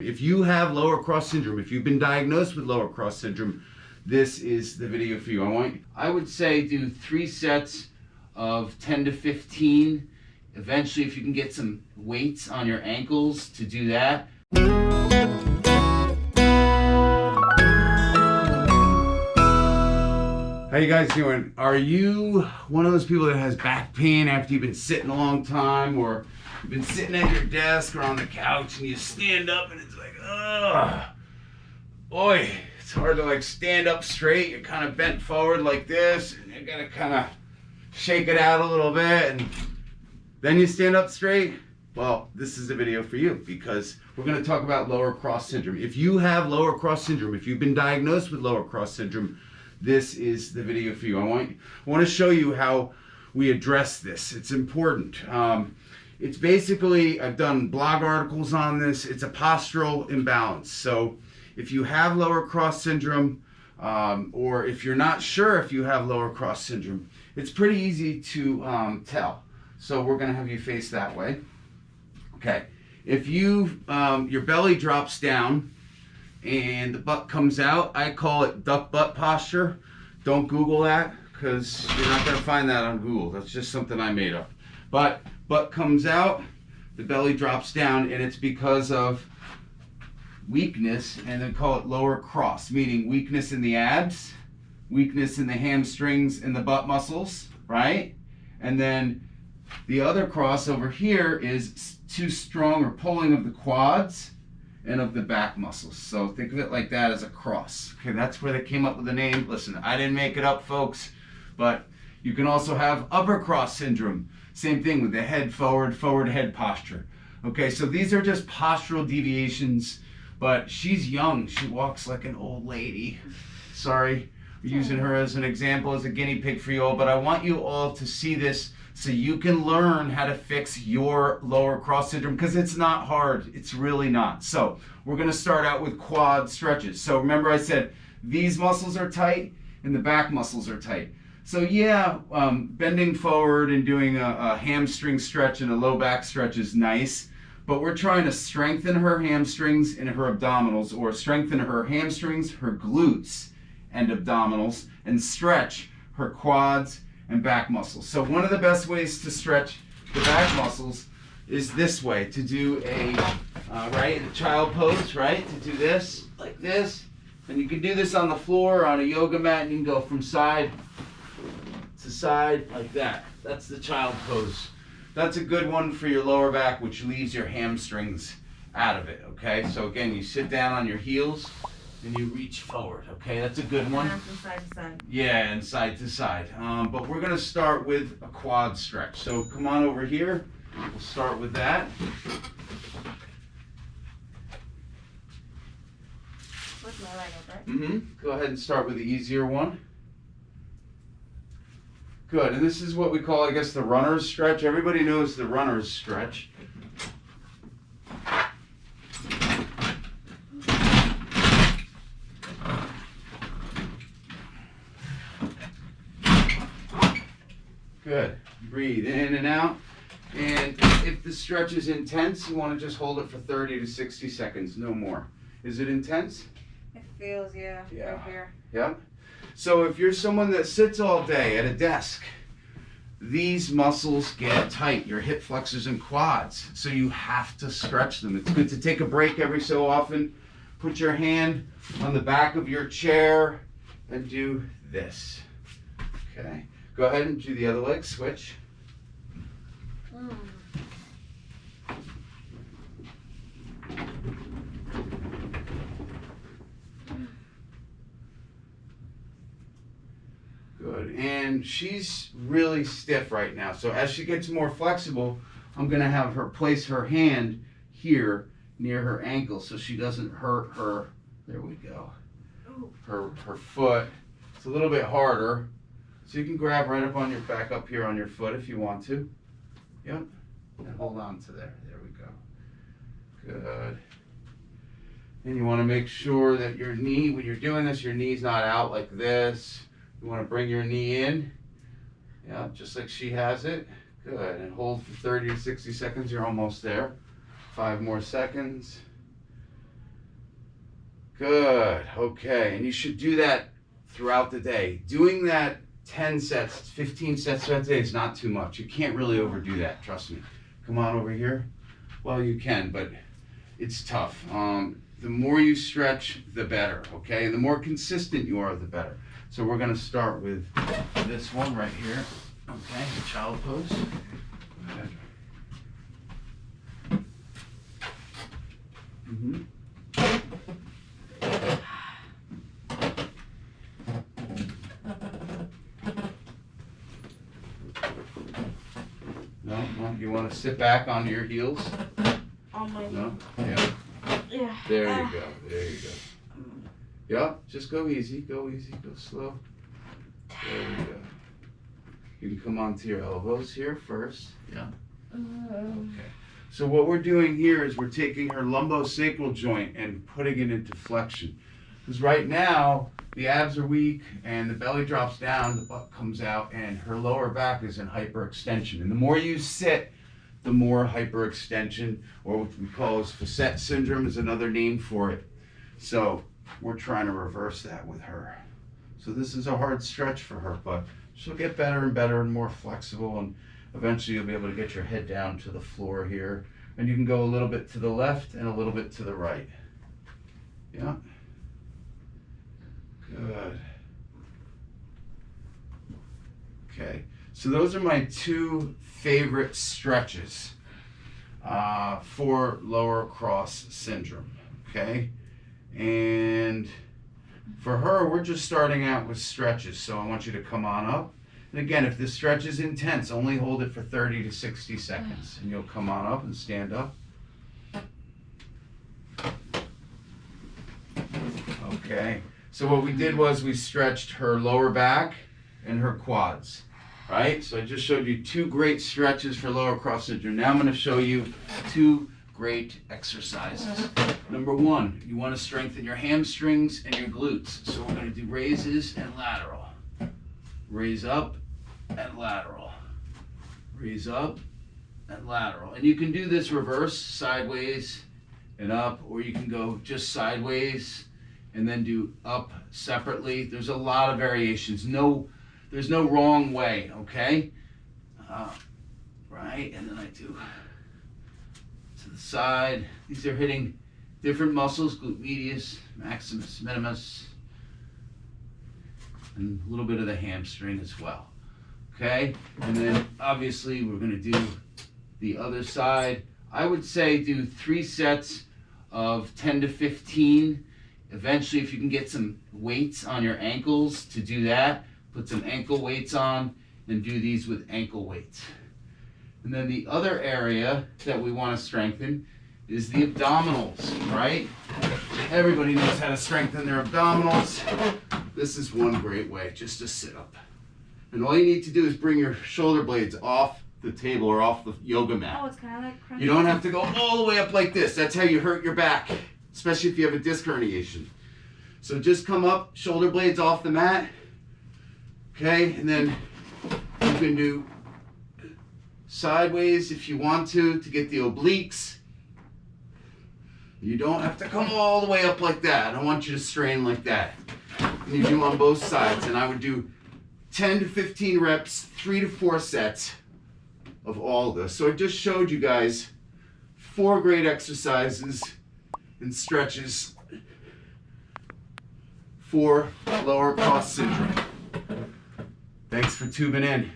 If you have lower cross syndrome, if you've been diagnosed with lower cross syndrome, this is the video for you. I would say do 3 sets of 10 to 15. Eventually, if you can get some weights on your ankles to do that. How you guys doing? Are you one of those people that has back pain after you've been sitting a long time, or you've been sitting at your desk or on the couch and you stand up and it's like, ugh, boy, it's hard to like stand up straight. You're kind of bent forward like this and you gotta kind of shake it out a little bit and then you stand up straight. Well, this is a video for you because we're going to talk about lower cross syndrome. If you have lower cross syndrome, if you've been diagnosed with lower cross syndrome, this is the video for you. I want to show you how we address this. It's important. It's basically, I've done blog articles on this. It's a postural imbalance. So if you have lower cross syndrome, or if you're not sure if you have lower cross syndrome, it's pretty easy to tell. So we're going to have you face that way. Okay. If you, your belly drops down and the butt comes out, I call it duck butt posture. Don't Google that because you're not going to find that on Google. That's just something I made up. But butt comes out, the belly drops down, and it's because of weakness, and they call it lower cross, meaning weakness in the abs, weakness in the hamstrings and the butt muscles, right? And then the other cross over here is too strong or pulling of the quads and of the back muscles. So think of it like that as a cross. Okay, that's where they came up with the name. Listen, I didn't make it up, folks, but you can also have upper cross syndrome. Same thing with the head forward head posture. Okay, so these are just postural deviations, but she's young. She walks like an old lady. Sorry, we're using her as an example, as a guinea pig for you all, but I want you all to see this so you can learn how to fix your lower cross syndrome, because it's not hard. It's really not. So we're going to start out with quad stretches. So remember I said these muscles are tight and the back muscles are tight. So yeah, bending forward and doing a hamstring stretch and a low back stretch is nice, but we're trying to strengthen her hamstrings and her abdominals, or strengthen her hamstrings, her glutes and abdominals, and stretch her quads and back muscles. So one of the best ways to stretch the back muscles is this way, to do a, right, a child pose, right? To do this, like this. And you can do this on the floor or on a yoga mat, and you can go from side to side like that. That's the child pose. That's a good one for your lower back, which leaves your hamstrings out of it, okay? So again, you sit down on your heels and you reach forward, okay? That's a good one. And from side to side. Yeah, and side to side. But we're gonna start with a quad stretch. So come on over here. We'll start with that. With my leg up, right? Mm-hmm. Go ahead and start with the easier one. Good, and this is what we call, I guess, the runner's stretch. Everybody knows the runner's stretch. Good. Breathe in and out. And if the stretch is intense, you want to just hold it for 30 to 60 seconds, no more. Is it intense? It feels, yeah. Right here. Yep. So if you're someone that sits all day at a desk, these muscles get tight, your hip flexors and quads. So you have to stretch them. It's good to take a break every so often. Put your hand on the back of your chair and do this. Okay. Go ahead and do the other leg, switch. Good, and she's really stiff right now. So as she gets more flexible, I'm gonna have her place her hand here near her ankle so she doesn't hurt her, there we go, her foot. It's a little bit harder. So you can grab right up on your back up here on your foot if you want to. Yep. And hold on to there. There we go. Good. And you want to make sure that your knee, when you're doing this, your knee's not out like this. You want to bring your knee in. Yeah, just like she has it. Good. And hold for 30 to 60 seconds. You're almost there. 5 more seconds. Good. Okay. And you should do that throughout the day. Doing that 10 sets, 15 sets throughout the day is not too much. You can't really overdo that. Trust me. Come on over here. Well, you can, but it's tough. The more you stretch, the better. Okay. And the more consistent you are, the better. So we're going to start with this one right here. Okay. The child pose. Go ahead. Mm-hmm. No, you want to sit back onto your heels? On my No? Yeah. Yeah. There you go. There you go. Yep. Just go easy. Go easy. Go slow. There you go. You can come onto your elbows here first. Yeah. Okay. So what we're doing here is we're taking her lumbosacral joint and putting it into flexion. Because right now, the abs are weak and the belly drops down, the butt comes out, and her lower back is in hyperextension. And the more you sit, the more hyperextension, or what we call as facet syndrome is another name for it. So we're trying to reverse that with her. So this is a hard stretch for her, but she'll get better and better and more flexible, and eventually you'll be able to get your head down to the floor here. And you can go a little bit to the left and a little bit to the right. Yeah. Good. Okay, so those are my two favorite stretches for lower cross syndrome. Okay, and for her, we're just starting out with stretches. So I want you to come on up. And again, if this stretch is intense, only hold it for 30 to 60 seconds. And you'll come on up and stand up. Okay. So what we did was we stretched her lower back and her quads, right? So I just showed you two great stretches for lower cross syndrome. Now I'm going to show you two great exercises. Number one, you want to strengthen your hamstrings and your glutes. So we're going to do raises and lateral. Raise up and lateral. Raise up and lateral. And you can do this reverse, sideways and up, or you can go just sideways and then do up separately. There's a lot of variations. There's no wrong way, okay? Right, and then I do to the side. These are hitting different muscles, glute medius, maximus, minimus, and a little bit of the hamstring as well, okay? And then obviously we're gonna do the other side. I would say do 3 sets of 10 to 15. Eventually, if you can get some weights on your ankles to do that, put some ankle weights on and do these with ankle weights. And then the other area that we want to strengthen is the abdominals, right? Everybody knows how to strengthen their abdominals. This is one great way, just to sit up. And all you need to do is bring your shoulder blades off the table or off the yoga mat. Oh, it's kind of like crunching. You don't have to go all the way up like this. That's how you hurt your back, especially if you have a disc herniation. So just come up, shoulder blades off the mat, okay? And then you can do sideways if you want to get the obliques. You don't have to come all the way up like that. I don't want you to strain like that. And you do on both sides. And I would do 10 to 15 reps, 3 to 4 sets of all this. So I just showed you guys 4 great exercises and stretches for lower cross syndrome. Thanks for tuning in.